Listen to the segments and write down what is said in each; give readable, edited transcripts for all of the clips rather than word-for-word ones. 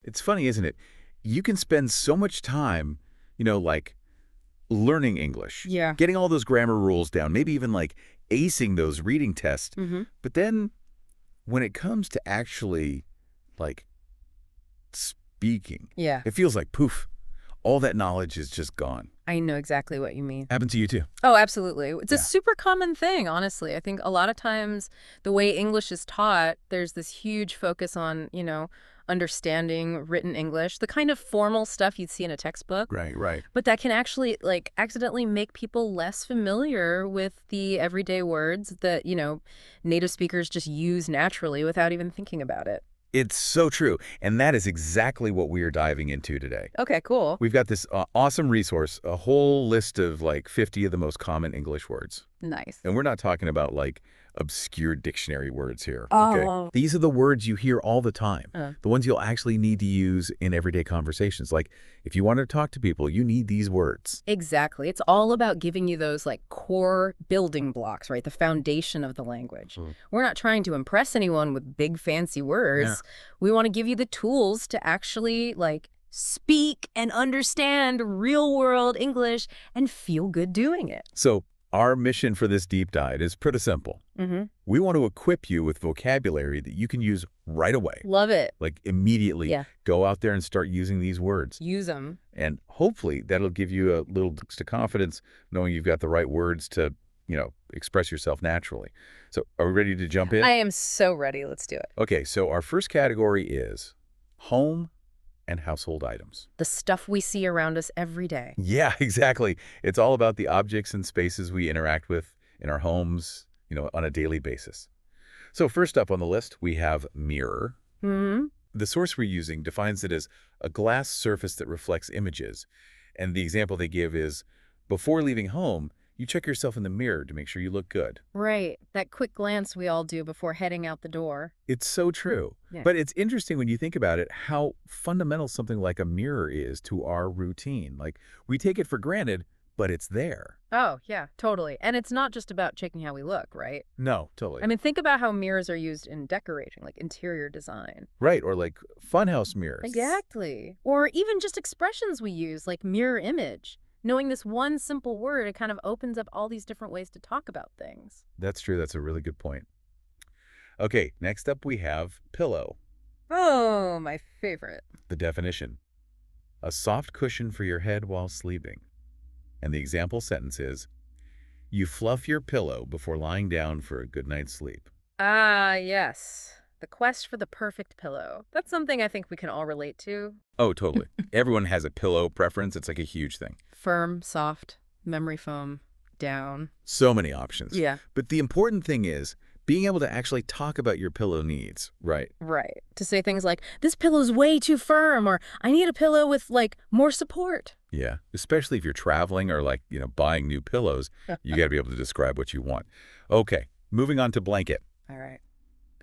It's funny, isn't it? You can spend so much time, like learning English, Yeah. getting all those grammar rules down, maybe even like acing those reading tests. Mm-hmm. But then when it comes to actually like speaking, Yeah. it feels like poof, all that knowledge is just gone. I know exactly what you mean. Happened to you too. Oh, absolutely. It's a Yeah. super common thing, honestly. I think a lot of times the way English is taught, there's this huge focus on, understanding written English, the kind of formal stuff you'd see in a textbook. Right, right. But that can actually, accidentally make people less familiar with the everyday words that, native speakers just use naturally without even thinking about it. It's so true. And that is exactly what we are diving into today. Okay, cool. We've got this awesome resource, a whole list of like 50 of the most common English words. Nice. And we're not talking about like obscure dictionary words here. Oh. Okay. These are the words you hear all the time, the ones you'll actually need to use in everyday conversations. Like if you want to talk to people, you need these words. Exactly. It's all about giving you those core building blocks, right? The foundation of the language. We're not trying to impress anyone with big fancy words. Yeah. We want to give you the tools to actually speak and understand real world English and feel good doing it. So our mission for this deep dive is pretty simple. We want to equip you with vocabulary that you can use right away. Love it. Like immediately. Yeah. Go out there and start using these words. Use them. And hopefully that'll give you a little boost of confidence knowing you've got the right words to, express yourself naturally. So are we ready to jump in? I am so ready. Let's do it. Okay, so our first category is home and household items. The stuff we see around us every day. Yeah, exactly. It's all about the objects and spaces we interact with in our homes, on a daily basis. So first up on the list, we have mirror. The source we're using defines it as a glass surface that reflects images. And the example they give is, before leaving home, you check yourself in the mirror to make sure you look good. Right. That quick glance we all do before heading out the door. It's so true. Yeah. But it's interesting when you think about it, how fundamental something like a mirror is to our routine. Like, we take it for granted, but it's there. Oh, yeah, totally. And it's not just about checking how we look, right? No, totally. I mean, think about how mirrors are used in decorating, like interior design. Right, or like funhouse mirrors. Exactly. Or even just expressions we use, like mirror image. Knowing this one simple word, it kind of opens up all these different ways to talk about things. That's true. That's a really good point. Okay, next up we have pillow. Oh, my favorite. The definition: a soft cushion for your head while sleeping. And the example sentence is, you fluff your pillow before lying down for a good night's sleep. Ah, yes. The quest for the perfect pillow. That's something I think we can all relate to. Oh, totally. Everyone has a pillow preference. It's like a huge thing. Firm, soft, memory foam, down. So many options. Yeah. But the important thing is being able to actually talk about your pillow needs, right? Right. To say things like, this pillow's way too firm, or I need a pillow with, more support. Yeah, especially if you're traveling or buying new pillows, you got to be able to describe what you want. Okay, moving on to blanket. All right.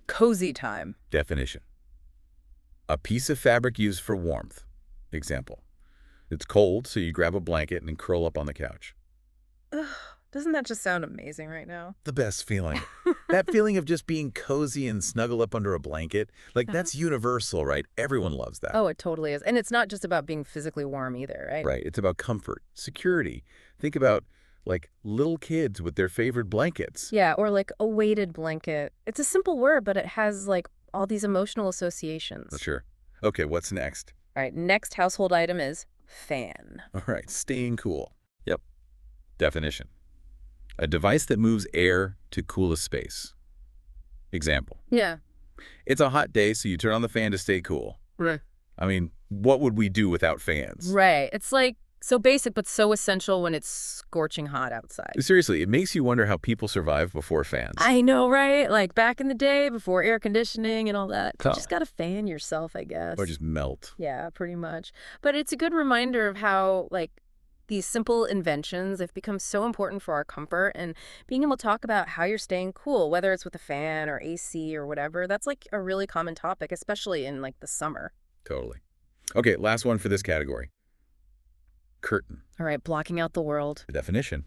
Cozy time. Definition: a piece of fabric used for warmth. Example: it's cold, so you grab a blanket and curl up on the couch. Ugh, doesn't that just sound amazing right now? The best feeling. That feeling of just being cozy and snuggle up under a blanket, that's universal, right? Everyone loves that. Oh, it totally is. And it's not just about being physically warm either, right? Right. It's about comfort, security. Think about little kids with their favorite blankets. Yeah, or a weighted blanket. It's a simple word, but it has all these emotional associations. Sure. Okay, what's next? All right, next household item is fan. All right, staying cool. Yep. Definition: a device that moves air to cool a space. Example: Yeah. it's a hot day, so you turn on the fan to stay cool. Right. I mean, what would we do without fans? Right. It's so basic, but so essential when it's scorching hot outside. Seriously, it makes you wonder how people survived before fans. I know, right? Back in the day, before air conditioning and all that. Oh. You just got to fan yourself, I guess. Or just melt. Yeah, pretty much. But it's a good reminder of how, these simple inventions have become so important for our comfort, and being able to talk about how you're staying cool, whether it's with a fan or AC or whatever, that's a really common topic, especially in the summer. Totally. Okay, last one for this category. Curtain. All right, blocking out the world. The definition: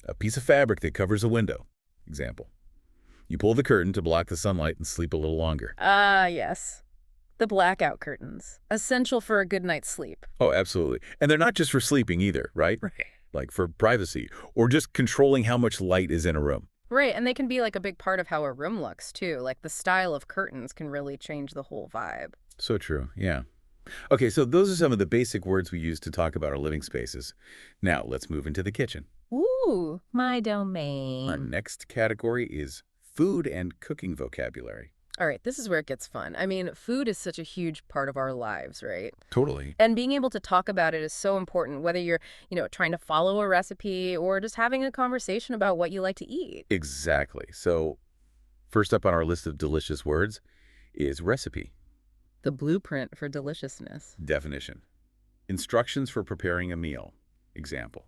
a piece of fabric that covers a window. Example: you pull the curtain to block the sunlight and sleep a little longer. Ah, yes. The blackout curtains, essential for a good night's sleep. Oh, absolutely. And they're not just for sleeping either, right? Right. Like for privacy or just controlling how much light is in a room. Right, and they can be like a big part of how a room looks too. Like the style of curtains can really change the whole vibe. So true, yeah. Okay, so those are some of the basic words we use to talk about our living spaces. Now, let's move into the kitchen. Ooh, my Our domain. next category is food and cooking vocabulary. All right, this is where it gets fun. I mean, food is such a huge part of our lives, right? Totally. And being able to talk about it is so important, whether you're, trying to follow a recipe or just having a conversation about what you like to eat. Exactly. So, first up on our list of delicious words is recipe. The blueprint for deliciousness. Definition. Instructions for preparing a meal. Example.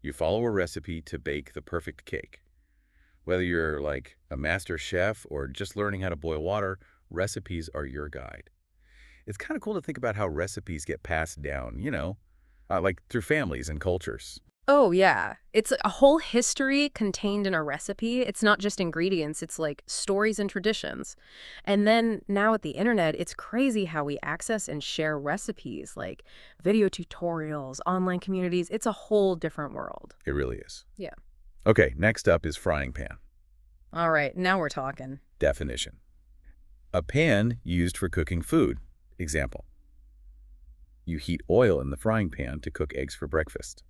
You follow a recipe to bake the perfect cake. Whether you're like a master chef or just learning how to boil water, recipes are your guide. It's kind of cool to think about how recipes get passed down, like through families and cultures. Oh, yeah. It's a whole history contained in a recipe. It's not just ingredients, it's like stories and traditions. And then now with the internet, it's crazy how we access and share recipes like video tutorials, online communities. It's a whole different world. It really is. Yeah. Okay, next up is frying pan. All right, now we're talking. Definition. A pan used for cooking food. Example. You heat oil in the frying pan to cook eggs for breakfast.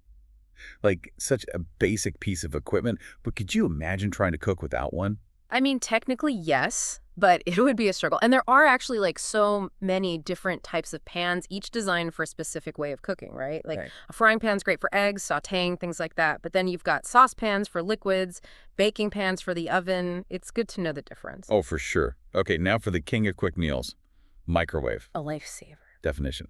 Like, such a basic piece of equipment, but could you imagine trying to cook without one? I mean, technically, yes, but it would be a struggle. And there are actually like so many different types of pans, each designed for a specific way of cooking, right? Like Right. a frying pan's great for eggs, sautéing, things like that. But then you've got saucepans for liquids, baking pans for the oven. It's good to know the difference. Oh, for sure. Okay, now for the king of quick meals. Microwave. A lifesaver. Definition.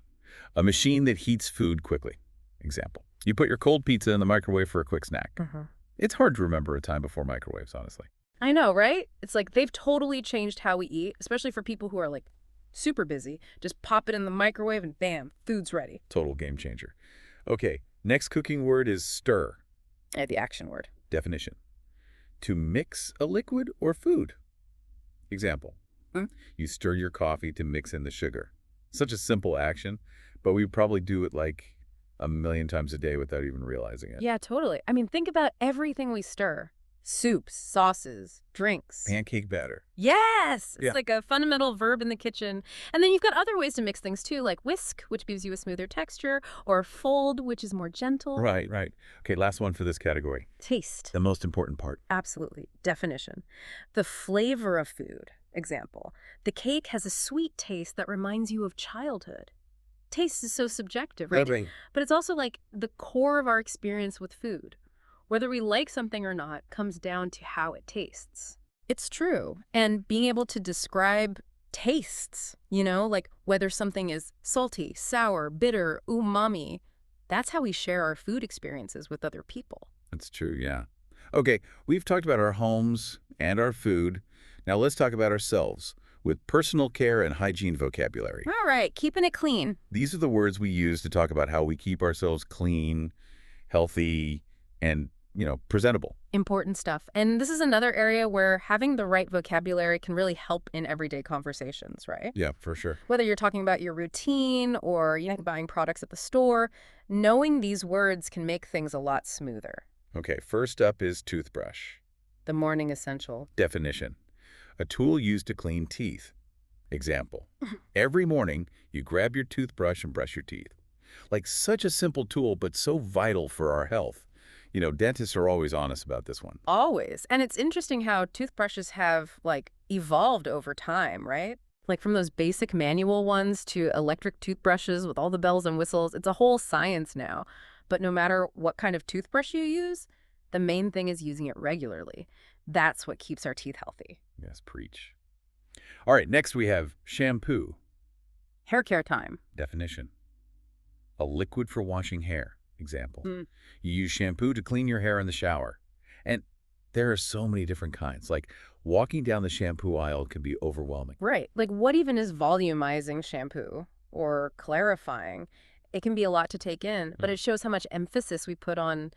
A machine that heats food quickly. Example. You put your cold pizza in the microwave for a quick snack. It's hard to remember a time before microwaves, honestly. I know, right? It's like they've totally changed how we eat, especially for people who are like super busy. Just pop it in the microwave and bam, food's ready. Total game changer. Okay, next cooking word is stir. The action word. Definition. To mix a liquid or food. Example. You stir your coffee to mix in the sugar. Such a simple action, but we probably do it like a million times a day without even realizing it. Yeah, totally. I mean, think about everything we stir. Soups, sauces, drinks. Pancake batter. Yes! It's Yeah. like a fundamental verb in the kitchen. And then you've got other ways to mix things too, like whisk, which gives you a smoother texture, or fold, which is more gentle. Right, right. Okay, last one for this category. Taste. The most important part. Absolutely. Definition. The flavor of food. Example. The cake has a sweet taste that reminds you of childhood. Taste is so subjective, right? But it's also like the core of our experience with food. Whether we like something or not comes down to how it tastes. It's true. And being able to describe tastes, like whether something is salty, sour, bitter, umami, that's how we share our food experiences with other people. That's true, yeah. Okay, we've talked about our homes and our food. Now let's talk about ourselves with personal care and hygiene vocabulary. All right, keeping it clean. These are the words we use to talk about how we keep ourselves clean, healthy, and, presentable. Important stuff. And this is another area where having the right vocabulary can really help in everyday conversations, right? Yeah, for sure. Whether you're talking about your routine or buying products at the store, knowing these words can make things a lot smoother. Okay, first up is toothbrush. The morning essential. Definition. A tool used to clean teeth. Example. Every morning, you grab your toothbrush and brush your teeth. Like such a simple tool, but so vital for our health. Dentists are always honest about this one. Always. And it's interesting how toothbrushes have, evolved over time, right? Like from those basic manual ones to electric toothbrushes with all the bells and whistles. It's a whole science now. But no matter what kind of toothbrush you use, the main thing is using it regularly. That's what keeps our teeth healthy. Yes, preach. All right, next we have shampoo. Hair care time. Definition. A liquid for washing hair. Example. You use shampoo to clean your hair in the shower. And there are so many different kinds. Like walking down the shampoo aisle can be overwhelming. Right. Like what even is volumizing shampoo or clarifying? It can be a lot to take in, but it shows how much emphasis we put on,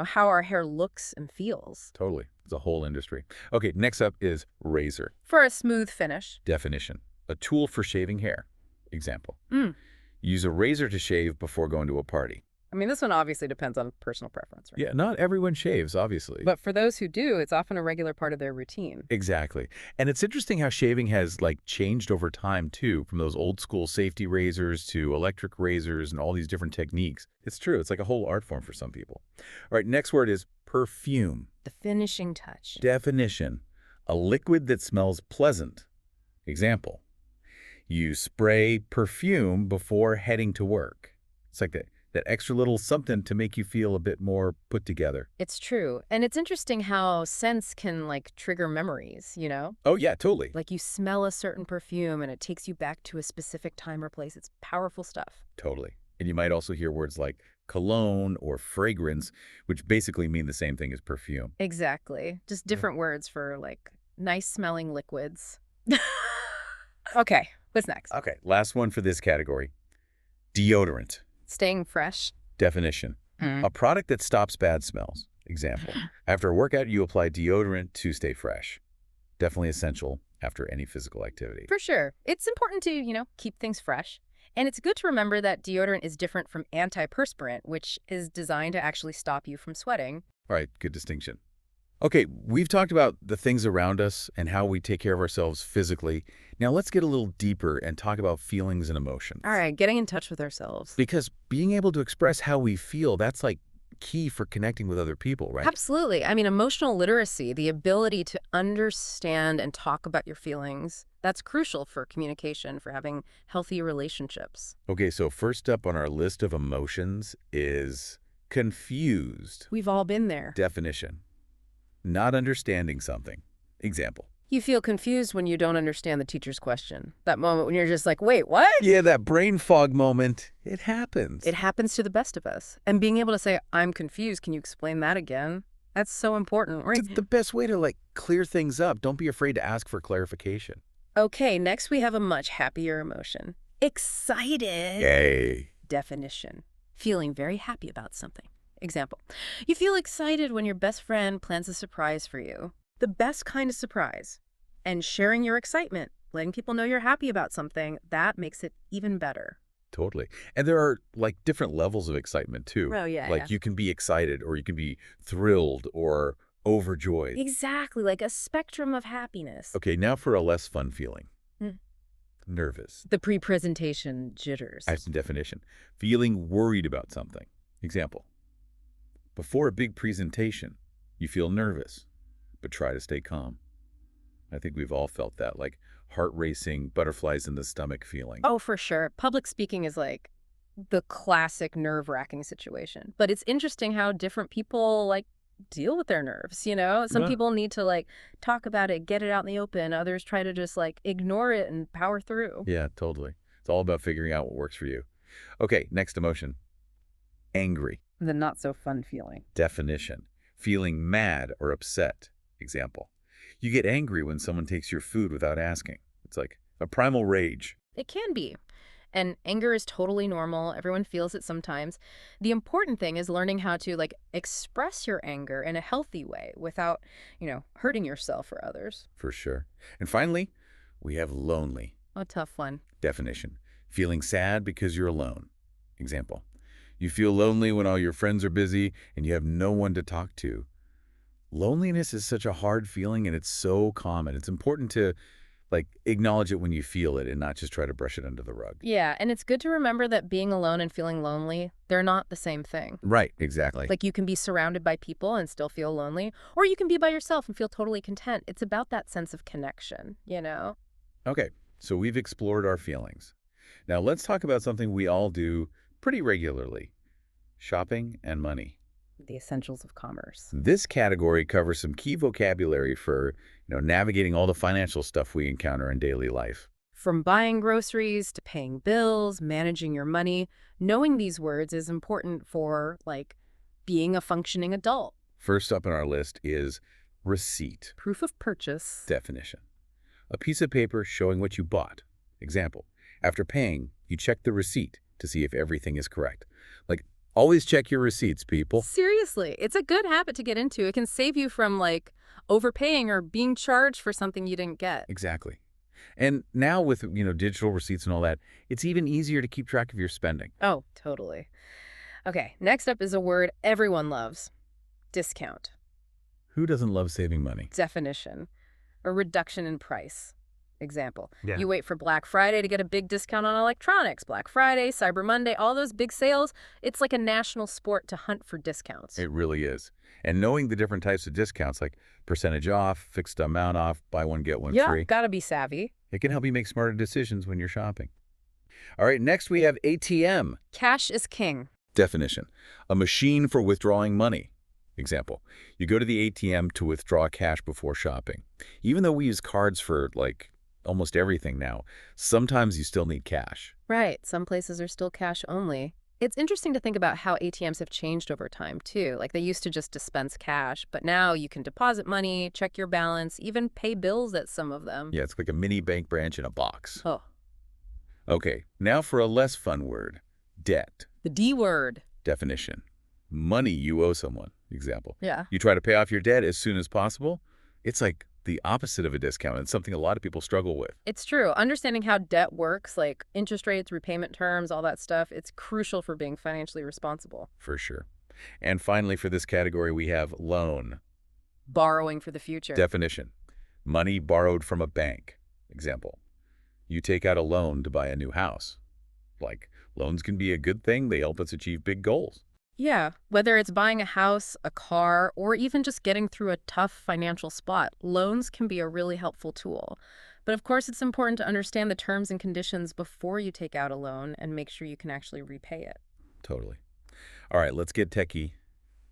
how our hair looks and feels. Totally. It's a whole industry. Okay, next up is razor. For a smooth finish. Definition. A tool for shaving hair. Example. Mm. Use a razor to shave before going to a party. I mean, this one obviously depends on personal preference, right? Yeah, not everyone shaves, obviously. But for those who do, it's often a regular part of their routine. Exactly. And it's interesting how shaving has, like, changed over time, too, from those old school safety razors to electric razors and all these different techniques. It's true. It's like a whole art form for some people. All right, next word is perfume. The finishing touch. Definition. A liquid that smells pleasant. Example. You spray perfume before heading to work. It's like that extra little something to make you feel a bit more put together. It's true. And it's interesting how scents can, like, trigger memories, you know? Oh, yeah, totally. Like you smell a certain perfume and it takes you back to a specific time or place. It's powerful stuff. Totally. And you might also hear words like cologne or fragrance, which basically mean the same thing as perfume. Exactly. Just different words for, like, nice-smelling liquids. Okay, what's next? Okay, last one for this category. Deodorant. Staying fresh. Definition. Mm. A product that stops bad smells. Example. After a workout, you apply deodorant to stay fresh. Definitely essential after any physical activity. For sure. It's important to, keep things fresh. And it's good to remember that deodorant is different from antiperspirant, which is designed to actually stop you from sweating. All right, good distinction. Okay, we've talked about the things around us and how we take care of ourselves physically. Now let's get a little deeper and talk about feelings and emotions. All right, getting in touch with ourselves. Because being able to express how we feel, that's like key for connecting with other people, right? Absolutely. I mean, emotional literacy, the ability to understand and talk about your feelings, that's crucial for communication, for having healthy relationships. Okay, so first up on our list of emotions is confused. We've all been there. Definition. Not understanding something. Example. You feel confused when you don't understand the teacher's question. That moment when you're just like, wait, what? Yeah, that brain fog moment. It happens. It happens to the best of us. And being able to say, I'm confused, can you explain that again? That's so important, right? It's the best way to, like, clear things up. Don't be afraid to ask for clarification. Okay, next we have a much happier emotion. Excited. Yay. Definition. Feeling very happy about something. Example. You feel excited when your best friend plans a surprise for you. The best kind of surprise. And sharing your excitement, letting people know you're happy about something, that makes it even better. Totally. And there are, like, different levels of excitement, too. Oh, yeah, Like, yeah. you can be excited, or you can be thrilled, or overjoyed. Exactly, like a spectrum of happiness. Okay, now for a less fun feeling. Hmm. Nervous. The pre-presentation jitters. I have some definition. Feeling worried about something. Example. Before a big presentation, you feel nervous, but try to stay calm. I think we've all felt that, like heart racing, butterflies in the stomach feeling. Oh, for sure. Public speaking is like the classic nerve-wracking situation. But it's interesting how different people, like, deal with their nerves, you know? Some Yeah. people need to, like, talk about it, get it out in the open. Others try to just, like, ignore it and power through. Yeah, totally. It's all about figuring out what works for you. Okay, next emotion. Angry. The not-so-fun feeling. Definition. Feeling mad or upset. Example. You get angry when someone takes your food without asking. It's like a primal rage. It can be. And anger is totally normal. Everyone feels it sometimes. The important thing is learning how to, like, express your anger in a healthy way without, hurting yourself or others. For sure. And finally, we have lonely. A tough one. Definition. Feeling sad because you're alone. Example. You feel lonely when all your friends are busy and you have no one to talk to. Loneliness is such a hard feeling, and it's so common. It's important to, like, acknowledge it when you feel it and not just try to brush it under the rug. Yeah, and it's good to remember that being alone and feeling lonely, they're not the same thing. Right, exactly. Like, you can be surrounded by people and still feel lonely, or you can be by yourself and feel totally content. It's about that sense of connection, you know? Okay, so we've explored our feelings. Now let's talk about something we all do pretty regularly. Shopping and money. The essentials of commerce. This category covers some key vocabulary for, navigating all the financial stuff we encounter in daily life. From buying groceries to paying bills, managing your money, knowing these words is important for, like, being a functioning adult. First up on our list is receipt. Proof of purchase. Definition. A piece of paper showing what you bought. Example. After paying, you check the receipt to see if everything is correct. Like, always check your receipts, people. Seriously, it's a good habit to get into. It can save you from, like, overpaying or being charged for something you didn't get. Exactly. And now with, digital receipts and all that, it's even easier to keep track of your spending. Oh, totally. Okay, next up is a word everyone loves. Discount. Who doesn't love saving money? Definition. A reduction in price. Example. Yeah. You wait for Black Friday to get a big discount on electronics. Black Friday, Cyber Monday, all those big sales. It's like a national sport to hunt for discounts. It really is. And knowing the different types of discounts, like percentage off, fixed amount off, buy one, get one free, Gotta be savvy. it can help you make smarter decisions when you're shopping. All right, next we have ATM. Cash is king. Definition. A machine for withdrawing money. Example. You go to the ATM to withdraw cash before shopping. Even though we use cards for, almost everything now, sometimes you still need cash. Right. Some places are still cash only. It's interesting to think about how ATMs have changed over time, too. Like, they used to just dispense cash, but now you can deposit money, check your balance, even pay bills at some of them. Yeah, it's like a mini bank branch in a box. Oh. Okay, now for a less fun word. Debt. The D word. Definition. Money you owe someone. Example. Yeah. You try to pay off your debt as soon as possible. It's like the opposite of a discount. It's something a lot of people struggle with. It's true. Understanding how debt works, like interest rates, repayment terms, all that stuff, it's crucial for being financially responsible. For sure. And finally, for this category, we have loan. Borrowing for the future. Definition. Money borrowed from a bank. Example. You take out a loan to buy a new house. Loans can be a good thing. They help us achieve big goals. Yeah, whether it's buying a house, a car, or even just getting through a tough financial spot, loans can be a really helpful tool. But of course, it's important to understand the terms and conditions before you take out a loan and make sure you can actually repay it. Totally. All right, let's get techie.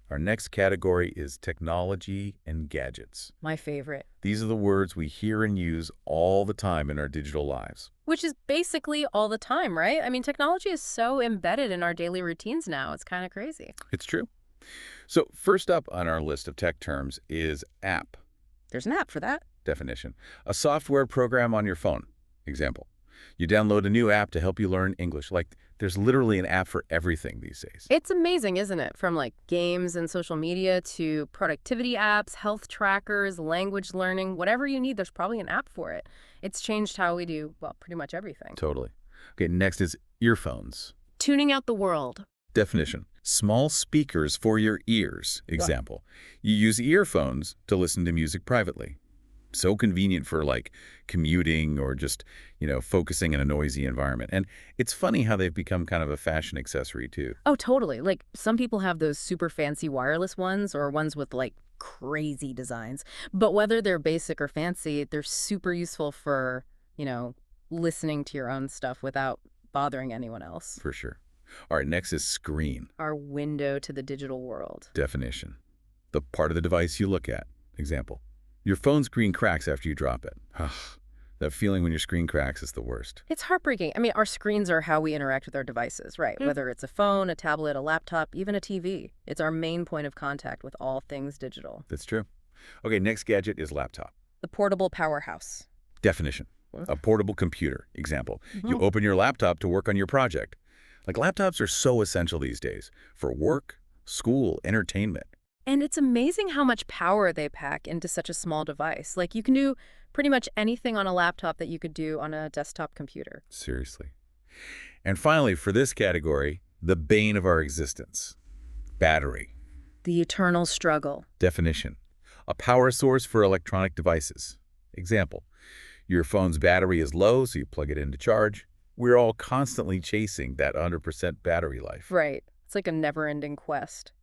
Our next category is technology and gadgets. My favorite. These are the words we hear and use all the time in our digital lives. Which is basically all the time, right? I mean, technology is so embedded in our daily routines now. It's kind of crazy. It's true. So first up on our list of tech terms is app. There's an app for that. Definition. A software program on your phone. Example. You download a new app to help you learn English. There's literally an app for everything these days. It's amazing, isn't it? From games and social media to productivity apps, health trackers, language learning, whatever you need, there's probably an app for it. It's changed how we do, well, pretty much everything. Totally. Okay, next is earphones. Tuning out the world. Definition. Small speakers for your ears. Example. You use earphones to listen to music privately. So convenient for commuting or just, focusing in a noisy environment. And it's funny how they've become kind of a fashion accessory too. Oh, totally. Some people have those super fancy wireless ones or ones with crazy designs. But whether they're basic or fancy, they're super useful for, listening to your own stuff without bothering anyone else. For sure. All right, next is screen. Our window to the digital world. Definition. The part of the device you look at. Example. Your phone screen cracks after you drop it. That feeling when your screen cracks is the worst. It's heartbreaking. I mean, our screens are how we interact with our devices, right? Whether it's a phone, a tablet, a laptop, even a TV. It's our main point of contact with all things digital. That's true. Okay, next gadget is laptop. The portable powerhouse. Definition. A portable computer. Example. You open your laptop to work on your project. Laptops are so essential these days for work, school, entertainment. And it's amazing how much power they pack into such a small device. You can do pretty much anything on a laptop that you could do on a desktop computer. Seriously. And finally, for this category, the bane of our existence. Battery. The eternal struggle. Definition. A power source for electronic devices. Example. Your phone's battery is low, so you plug it in to charge. We're all constantly chasing that 100% battery life. Right. It's like a never-ending quest.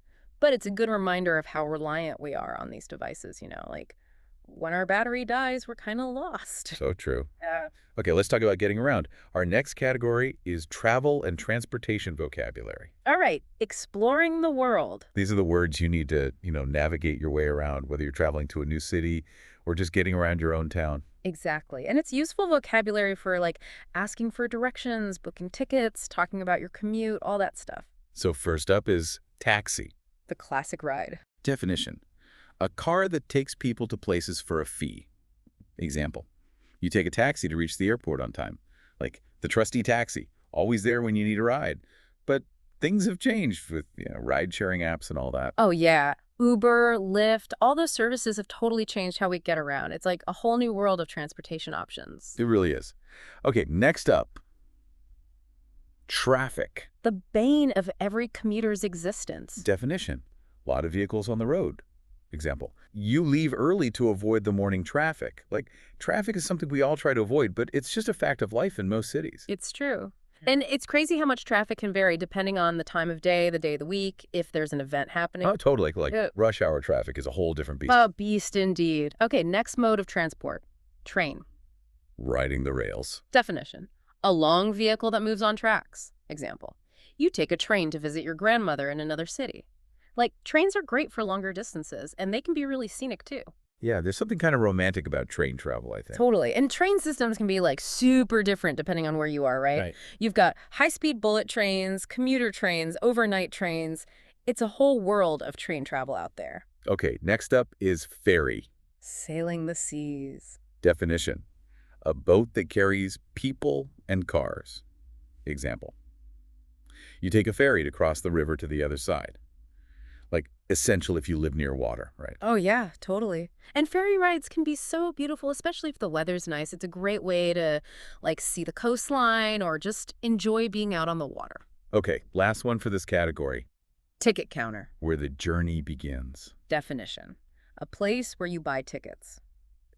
But it's a good reminder of how reliant we are on these devices, when our battery dies, we're kind of lost. So true. Okay, let's talk about getting around. Our next category is travel and transportation vocabulary. All right, exploring the world. These are the words you need to, navigate your way around, whether you're traveling to a new city or just getting around your own town. Exactly. And it's useful vocabulary for asking for directions, booking tickets, talking about your commute, all that stuff. So first up is taxi. The classic ride. Definition. A car that takes people to places for a fee. Example. You take a taxi to reach the airport on time. The trusty taxi, always there when you need a ride. But things have changed with ride-sharing apps and all that. Oh, yeah. Uber, Lyft, all those services have totally changed how we get around. It's like a whole new world of transportation options. It really is. Okay, next up, traffic. The bane of every commuter's existence. Definition. A lot of vehicles on the road. Example. You leave early to avoid the morning traffic. Like, traffic is something we all try to avoid, but it's just a fact of life in most cities. It's true. And it's crazy how much traffic can vary depending on the time of day of the week, if there's an event happening. Oh, totally. Like, Yeah. rush hour traffic is a whole different beast. A beast indeed. Okay, next mode of transport. Train. Riding the rails. Definition. A long vehicle that moves on tracks. Example. You take a train to visit your grandmother in another city. Like, trains are great for longer distances, and they can be really scenic too. Yeah, there's something kind of romantic about train travel, I think. Totally. And train systems can be like super different depending on where you are, right? Right. You've got high-speed bullet trains, commuter trains, overnight trains. It's a whole world of train travel out there. Okay, next up is ferry. Sailing the seas. Definition. A boat that carries people and cars. Example. You take a ferry to cross the river to the other side. Like, essential if you live near water, right? Oh, yeah, totally. And ferry rides can be so beautiful, especially if the weather's nice. It's a great way to, like, see the coastline or just enjoy being out on the water. Okay, last one for this category, Ticket counter. where the journey begins. Definition. A place where you buy tickets.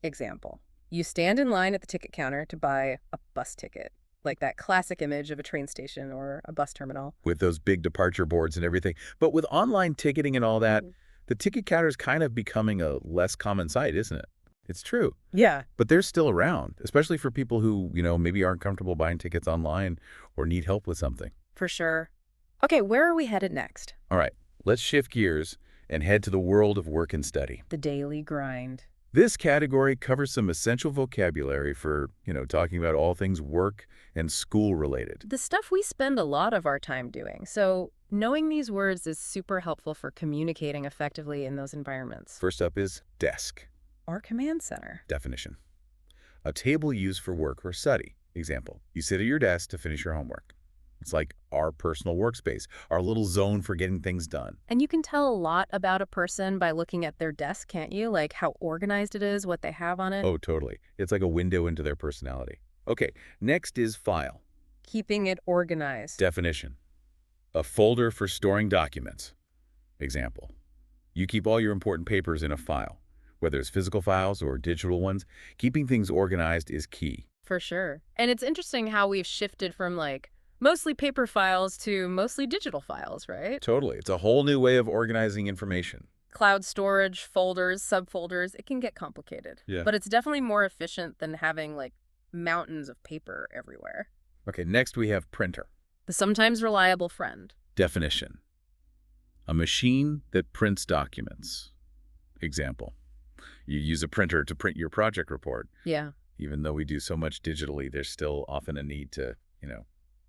Example. You stand in line at the ticket counter to buy a bus ticket, like that classic image of a train station or a bus terminal. With those big departure boards and everything. But with online ticketing and all that, the ticket counter is kind of becoming a less common sight, isn't it? It's true. Yeah. But they're still around, especially for people who, maybe aren't comfortable buying tickets online or need help with something. For sure. Okay, where are we headed next? All right, let's shift gears and head to the world of work and study. The daily grind. This category covers some essential vocabulary for, talking about all things work and school related. The stuff we spend a lot of our time doing. So knowing these words is super helpful for communicating effectively in those environments. First up is desk. Or command center. Definition. A table used for work or study. Example, you sit at your desk to finish your homework. It's like our personal workspace, our little zone for getting things done. And you can tell a lot about a person by looking at their desk, can't you? Like how organized it is, what they have on it. Oh, totally. It's like a window into their personality. Okay, next is file. Keeping it organized. Definition. A folder for storing documents. Example, you keep all your important papers in a file. Whether it's physical files or digital ones, keeping things organized is key. For sure. And it's interesting how we've shifted from like mostly paper files to mostly digital files, right? Totally. It's a whole new way of organizing information. Cloud storage, folders, subfolders, it can get complicated. Yeah. But it's definitely more efficient than having like mountains of paper everywhere. Okay, next we have printer. The sometimes reliable friend. Definition. A machine that prints documents. Example, you use a printer to print your project report. Yeah. Even though we do so much digitally, there's still often a need to,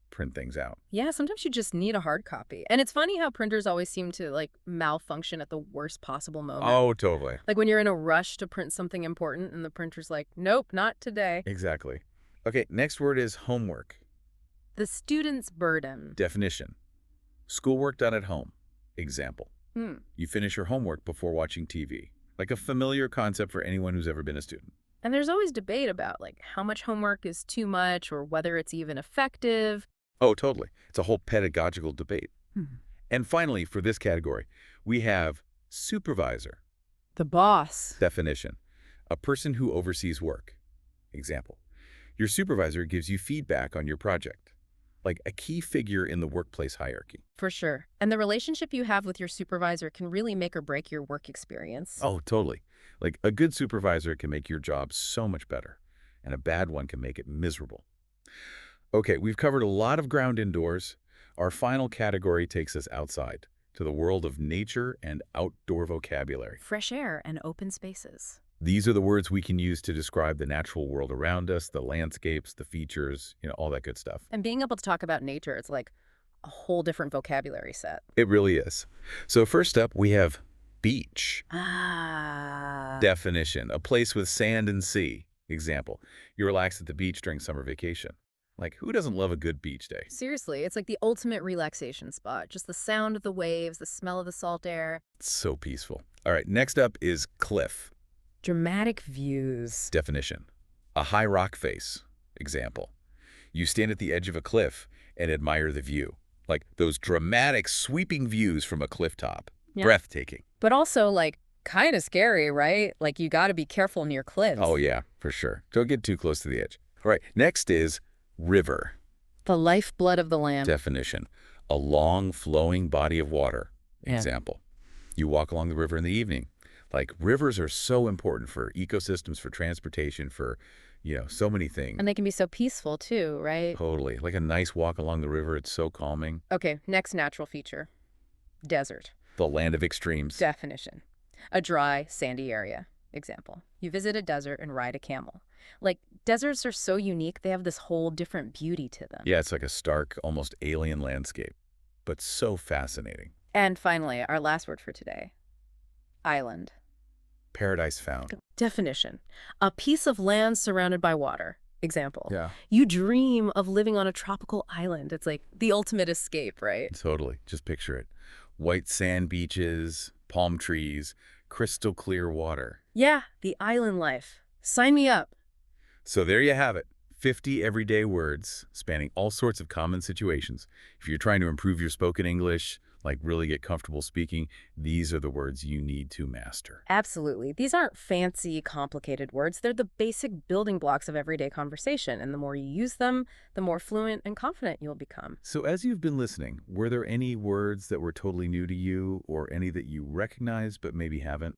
print things out. Yeah, sometimes you just need a hard copy. And it's funny how printers always seem to like malfunction at the worst possible moment. Oh, totally. Like when you're in a rush to print something important and the printer's like, nope, not today. Exactly. Okay, next word is homework. The student's burden. Definition. Schoolwork done at home. Example. You finish your homework before watching TV. Like a familiar concept for anyone who's ever been a student. And there's always debate about like how much homework is too much or whether it's even effective. Oh, totally. It's a whole pedagogical debate. And finally, for this category, we have supervisor. The boss. Definition. A person who oversees work. Example. Your supervisor gives you feedback on your project. Like a key figure in the workplace hierarchy. For sure. And the relationship you have with your supervisor can really make or break your work experience. Oh, totally. Like a good supervisor can make your job so much better, and a bad one can make it miserable. Okay, we've covered a lot of ground indoors. Our final category takes us outside, to the world of nature and outdoor vocabulary. Fresh air and open spaces. These are the words we can use to describe the natural world around us, the landscapes, the features, all that good stuff. And being able to talk about nature, it's like a whole different vocabulary set. It really is. So first up, we have beach. Ah. Definition, a place with sand and sea. Example, you relax at the beach during summer vacation. Like, who doesn't love a good beach day? Seriously, it's like the ultimate relaxation spot. Just the sound of the waves, the smell of the salt air. It's so peaceful. All right, next up is cliff. Dramatic views. Definition. A high rock face. Example. You stand at the edge of a cliff and admire the view. Like those dramatic, sweeping views from a cliff top. Yeah. Breathtaking. But also, like, kind of scary, right? Like, you got to be careful near cliffs. Oh, yeah, for sure. Don't get too close to the edge. All right, next is river. The lifeblood of the land. Definition. A long, flowing body of water. Yeah. Example. You walk along the river in the evening. Like, rivers are so important for ecosystems, for transportation, for, so many things. And they can be so peaceful, too, right? Totally. Like a nice walk along the river. It's so calming. Okay, next natural feature. Desert. The land of extremes. Definition. A dry, sandy area. Example. You visit a desert and ride a camel. Like, deserts are so unique, they have this whole different beauty to them. Yeah, it's like a stark, almost alien landscape, but so fascinating. And finally, our last word for today. Island. Paradise found. Definition. A piece of land surrounded by water. Example. Yeah. You dream of living on a tropical island. It's like the ultimate escape, right? Totally. Just picture it. White sand beaches, palm trees, crystal clear water. Yeah, the island life. Sign me up. So there you have it. 50 everyday words spanning all sorts of common situations. If you're trying to improve your spoken English, like really get comfortable speaking, these are the words you need to master. Absolutely. These aren't fancy, complicated words. They're the basic building blocks of everyday conversation. And the more you use them, the more fluent and confident you'll become. So as you've been listening, were there any words that were totally new to you or any that you recognize but maybe haven't?